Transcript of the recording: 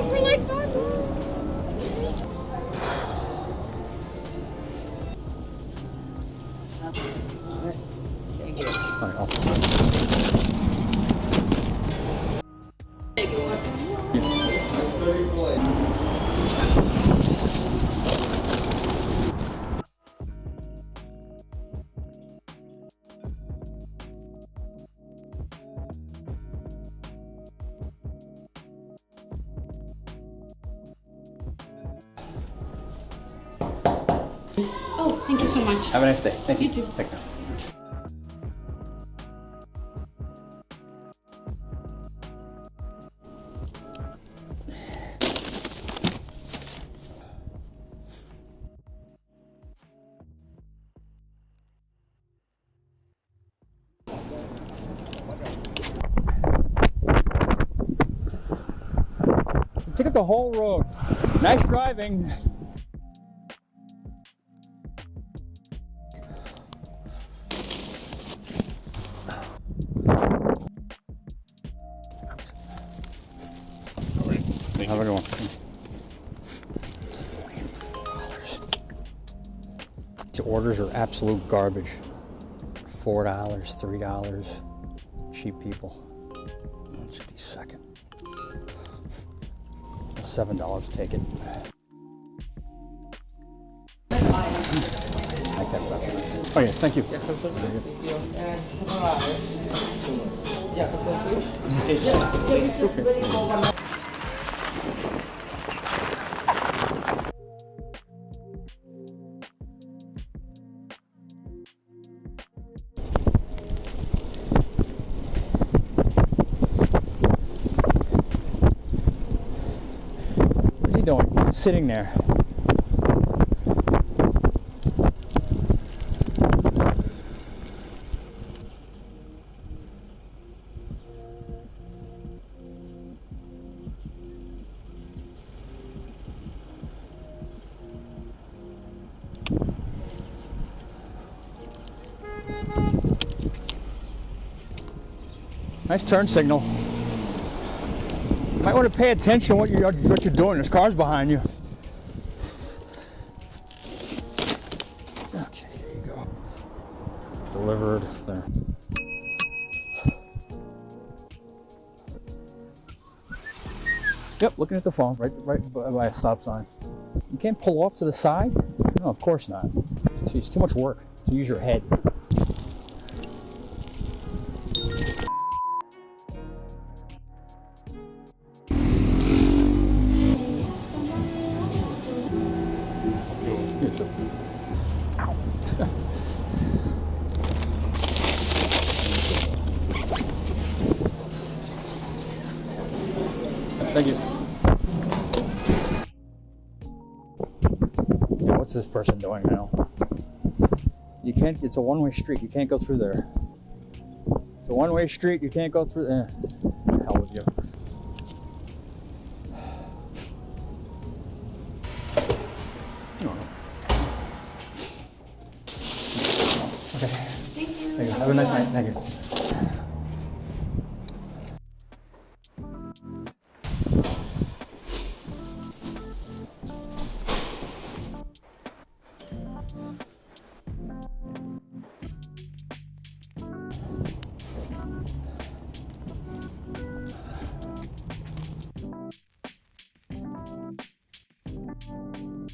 For like 5 minutes. Thank you. All right, awesome. Oh, thank you so much. Have a nice day. Thank you. You too. Take care. Take up the whole road. Nice driving. Have a good one. These orders are absolute garbage. $4, $3. Cheap people. Let's get these second. $7, take it. I kept that. Oh yeah, thank you. What's he doing? Sitting there. Nice turn signal. Might want to pay attention to what you're doing. There's cars behind you. Okay, here you go. Delivered there. Yep, looking at the phone, right by a stop sign. You can't pull off to the side? No, of course not. It's too much work to use your head. Ow. Thank you. Yeah, what's this person doing now? You can't, it's a one-way street. You can't go through there. It's a one-way street. You can't go through there. The hell with you. Okay. Thank you. Thank you. Have a nice night. Thank you.